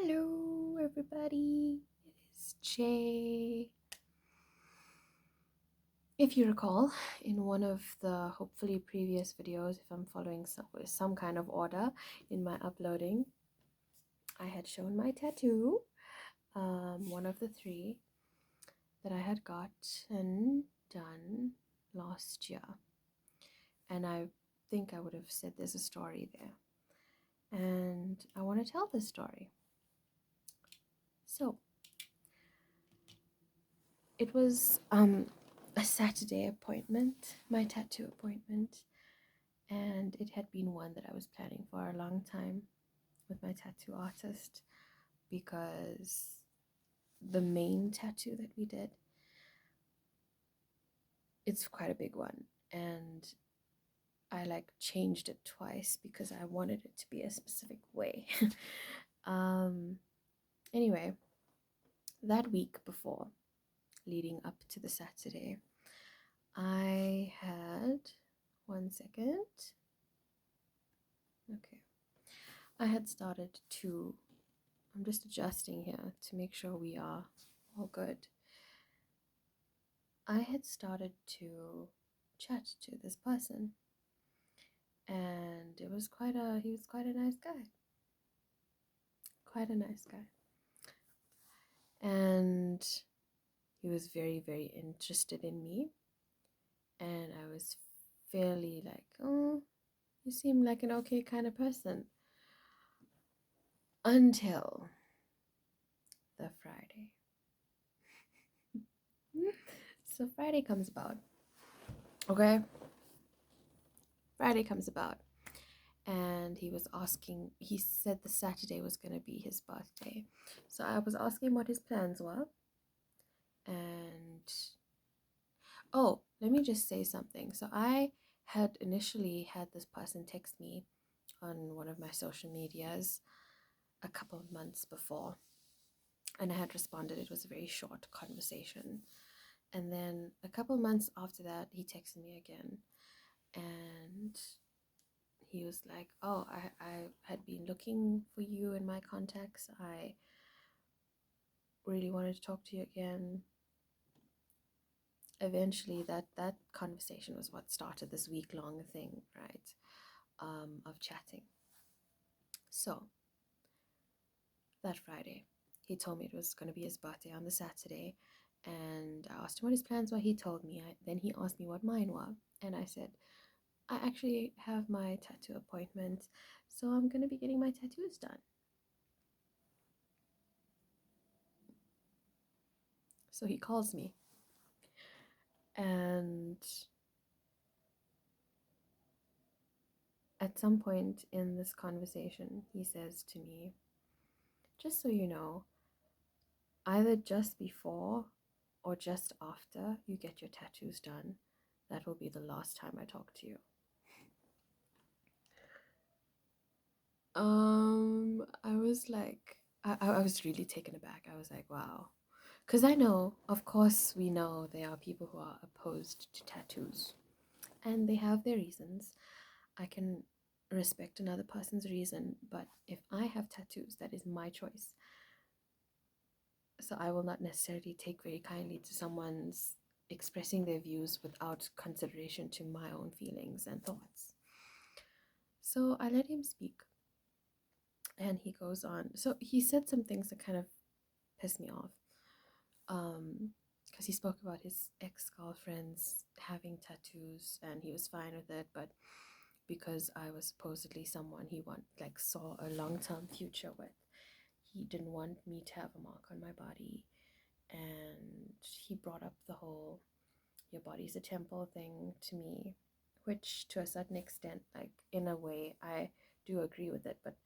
Hello, everybody. It is Jay. If you recall, in one of the hopefully previous videos, if I'm following some kind of order in my uploading, I had shown my tattoo, one of the three that I had gotten done last year. And I think I would have said there's a story there. And I want to tell this story. So, it was a Saturday appointment, my tattoo appointment, and it had been one that I was planning for a long time with my tattoo artist because the main tattoo that we did, it's quite a big one, and I changed it twice because I wanted it to be a specific way. um anyway, that week before, leading up to the Saturday, I had one second. Okay. I had started to, I'm just adjusting here to make sure we are all good. I had started to chat to this person, and he was quite a nice guy. Quite a nice guy. And he was very, very interested in me. And I was fairly like, oh, you seem like an okay kind of person. Until the Friday. So Friday comes about. Okay? Friday comes about. And he said the Saturday was going to be his birthday. So I was asking what his plans were. And oh, let me just say something. So I had initially had this person text me on one of my social medias a couple of months before, and I had responded. It was a very short conversation. And then a couple of months after that, he texted me again, and he was like, oh, I had been looking for you in my contacts. I really wanted to talk to you again. Eventually, that conversation was what started this week-long thing, right, of chatting. So that Friday, he told me it was going to be his birthday on the Saturday, and I asked him what his plans were. He told me. Then he asked me what mine were, and I said, I actually have my tattoo appointment, so I'm going to be getting my tattoos done. So he calls me, and at some point in this conversation, he says to me, just so you know, either just before or just after you get your tattoos done, that will be the last time I talk to you. I was like, I was really taken aback. I was like, wow. Because I know, of course, we know there are people who are opposed to tattoos, and they have their reasons. I can respect another person's reason, but if I have tattoos, that is my choice. So I will not necessarily take very kindly to someone's expressing their views without consideration to my own feelings and thoughts. So I let him speak, and he goes on. So he said some things that kind of pissed me off. Because he spoke about his ex-girlfriends having tattoos, and he was fine with it, but because I was supposedly someone he saw a long-term future with, he didn't want me to have a mark on my body. And he brought up the whole your body's a temple thing to me, which to a certain extent, like in a way, I do agree with it. But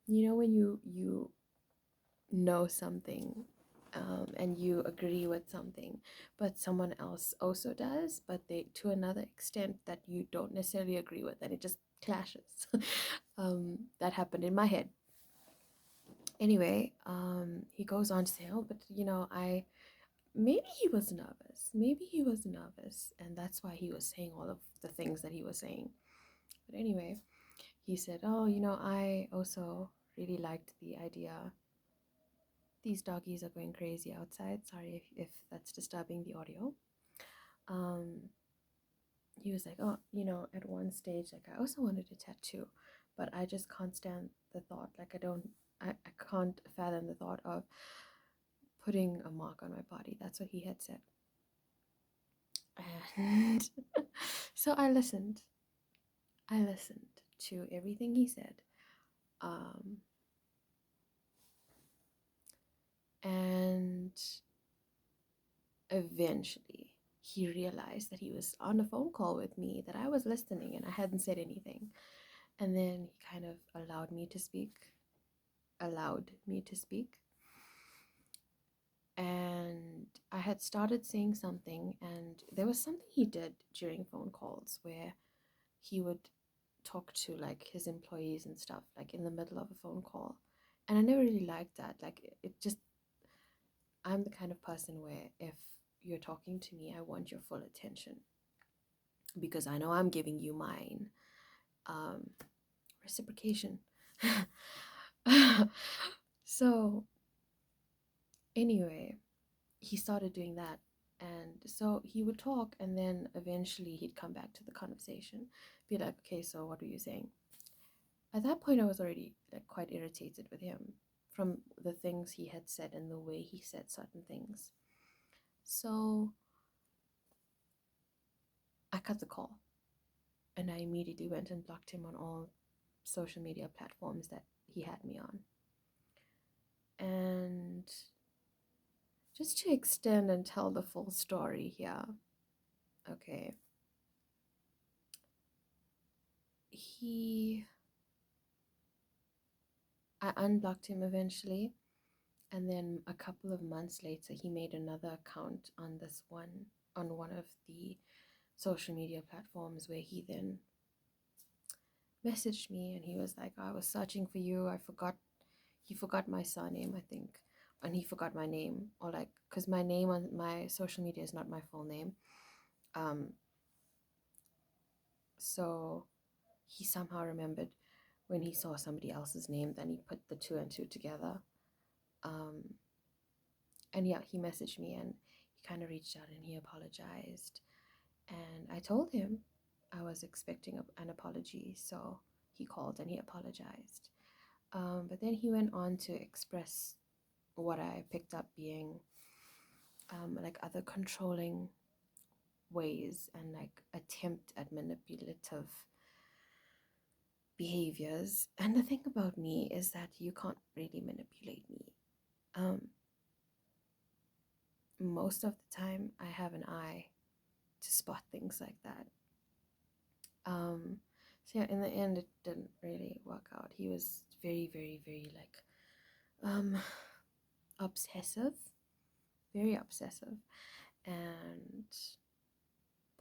you know, when you know something, and you agree with something, but someone else also does, but they to another extent that you don't necessarily agree with, and it just clashes. That happened in my head. Anyway, he goes on to say, oh, but I maybe he was nervous. Maybe he was nervous, and that's why he was saying all of the things that he was saying. But anyway, he said, oh, I also really liked the idea. These doggies are going crazy outside. Sorry if that's disturbing the audio. Um, he was like, oh, at one stage, like, I also wanted a tattoo, but I just can't stand the thought. Like, I can't fathom the thought of putting a mark on my body. That's what he had said. And so I listened. I listened to everything he said. Um, and eventually, he realized that he was on a phone call with me, that I was listening and I hadn't said anything. And then he kind of allowed me to speak. And I had started saying something, and there was something he did during phone calls where he would talk to like his employees and stuff, like in the middle of a phone call. And I never really liked that. Like, it just, I'm the kind of person where if you're talking to me, I want your full attention because I know I'm giving you mine. Reciprocation. So, anyway, he started doing that. And so he would talk, and then eventually he'd come back to the conversation, be like, okay, so what were you saying? At that point, I was already like quite irritated with him from the things he had said and the way he said certain things. So I cut the call, and I immediately went and blocked him on all social media platforms that he had me on. And just to extend and tell the full story here, okay, I unblocked him eventually, and then a couple of months later, he made another account on one of the social media platforms, where he then messaged me, and he was like, I was searching for you. He forgot my surname, I think, and he forgot my name, or like, because my name on my social media is not my full name. So he somehow remembered when he saw somebody else's name, then he put the two and two together. And yeah, he messaged me, and he kind of reached out and he apologized. And I told him I was expecting an apology. So he called and he apologized. But then he went on to express what I picked up being like other controlling ways and like attempt at manipulative behaviors. And the thing about me is that you can't really manipulate me. Most of the time, I have an eye to spot things like that. So yeah, in the end, it didn't really work out. He was very, very, very obsessive, very obsessive, and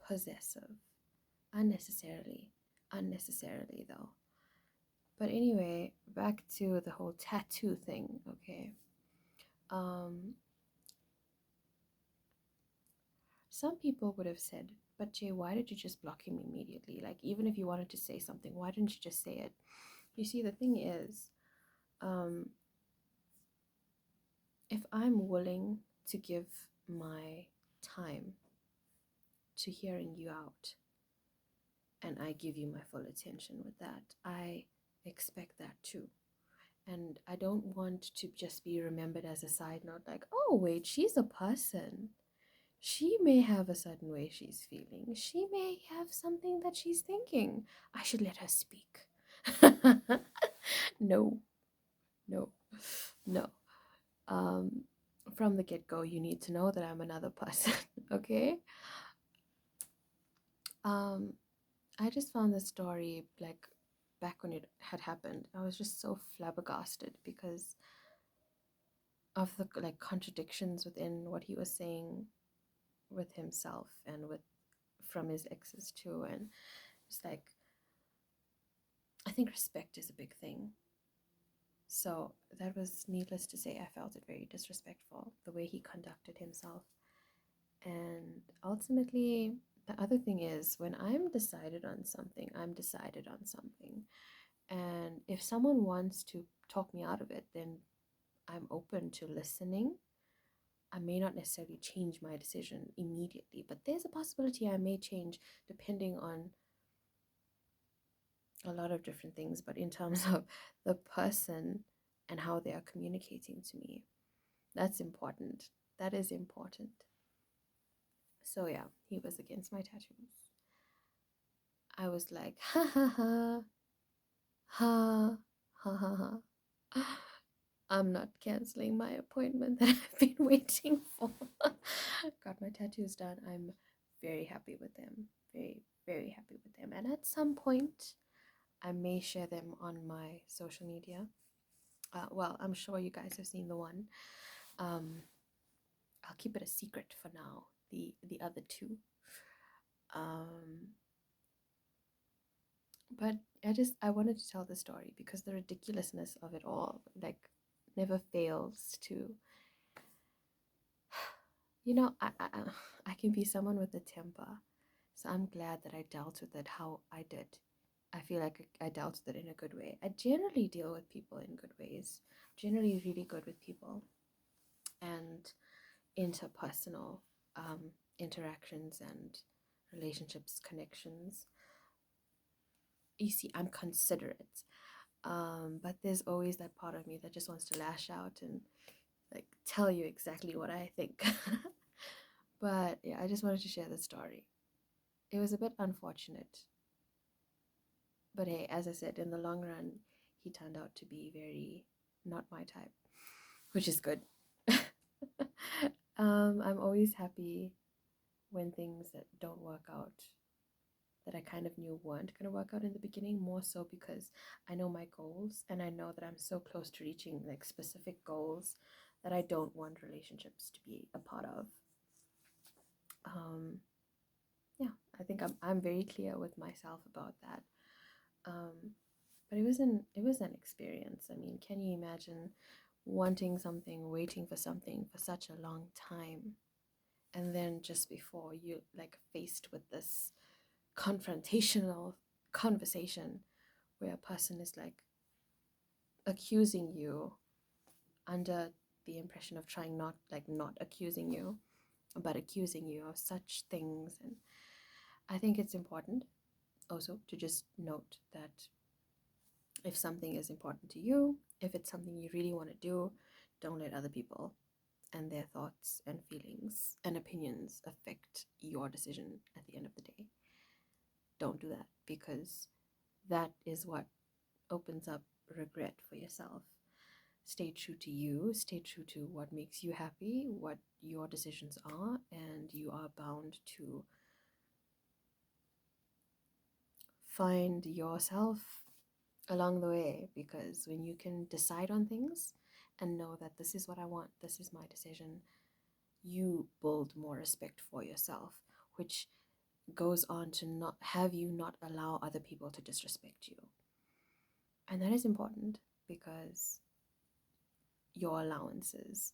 possessive, unnecessarily though. But anyway, back to the whole tattoo thing. Okay, some people would have said, but Jay, why did you just block him immediately? Like, even if you wanted to say something, why didn't you just say it? You see, the thing is, if I'm willing to give my time to hearing you out, and I give you my full attention with that, I expect that too. And I don't want to just be remembered as a side note, like, oh, wait, she's a person. She may have a certain way she's feeling. She may have something that she's thinking. I should let her speak. No, no, no. From the get-go, you need to know that I'm another person, okay? I just found the story, like, back when it had happened, I was just so flabbergasted because of the like contradictions within what he was saying with himself and with from his exes too. And it's like, I think respect is a big thing. So that was, needless to say, I felt it very disrespectful, the way he conducted himself. And ultimately, the other thing is, when I'm decided on something, I'm decided on something. And if someone wants to talk me out of it, then I'm open to listening. I may not necessarily change my decision immediately, but there's a possibility I may change depending on a lot of different things. But in terms of the person and how they are communicating to me, that's important. That is important. So yeah, he was against my tattoos. I was like, ha ha ha, ha ha ha ha. I'm not canceling my appointment that I've been waiting for. Got my tattoos done. I'm very happy with them. Very, very happy with them. And at some point, I may share them on my social media. Well, I'm sure you guys have seen the one. Um, I'll keep it a secret for now. The other two. Um, but I wanted to tell the story because the ridiculousness of it all like never fails to, I can be someone with a temper, so I'm glad that I dealt with it how I did. I feel like I dealt with it in a good way. I generally deal with people in good ways, generally really good with people and interpersonal interactions and relationships, connections. You see, I'm considerate. But there's always that part of me that just wants to lash out and like tell you exactly what I think. But yeah, I just wanted to share the story. It was a bit unfortunate. But hey, as I said, in the long run, he turned out to be very not my type, which is good. I'm always happy when things that don't work out, that I kind of knew weren't going to work out in the beginning, more so because I know my goals and I know that I'm so close to reaching like specific goals that I don't want relationships to be a part of. Um, yeah, I think I'm very clear with myself about that. Um, but it was an experience. I mean, can you imagine wanting something, waiting for something for such a long time, and then just before you like faced with this confrontational conversation where a person is like accusing you under the impression of trying not accusing you, but accusing you of such things. And I think it's important also to just note that if something is important to you, if it's something you really want to do, don't let other people and their thoughts and feelings and opinions affect your decision at the end of the day. Don't do that, because that is what opens up regret for yourself. Stay true to you, stay true to what makes you happy, what your decisions are, and you are bound to find yourself along the way, because when you can decide on things and know that this is what I want, this is my decision, you build more respect for yourself, which goes on to not have you not allow other people to disrespect you. And that is important, because your allowances,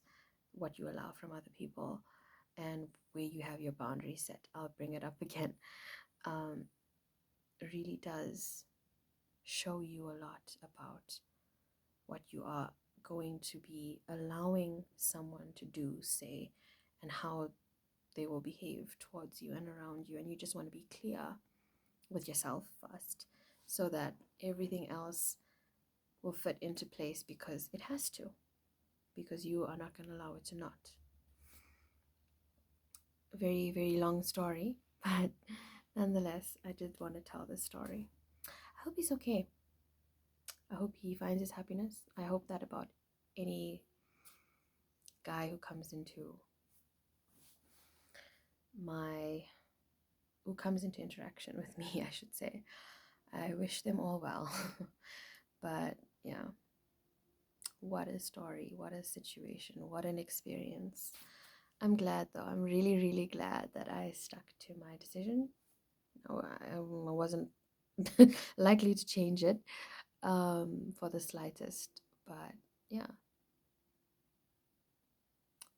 what you allow from other people, and where you have your boundaries set, I'll bring it up again, um, really does show you a lot about what you are going to be allowing someone to do, say, and how they will behave towards you and around you. And you just want to be clear with yourself first, so that everything else will fit into place, because it has to, because you are not going to allow it to not. Very, very long story, but nonetheless, I did want to tell this story. I hope he's okay. I hope he finds his happiness. I hope that about any guy my who comes into interaction with me, I should say. I wish them all well. But yeah, what a story, what a situation, what an experience. I'm glad though. I'm really, really glad that I stuck to my decision. No, I wasn't likely to change it for the slightest. But yeah,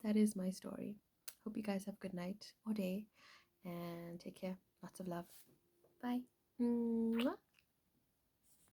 that is my story. Hope you guys have a good night or day, and take care. Lots of love. Bye. Mwah.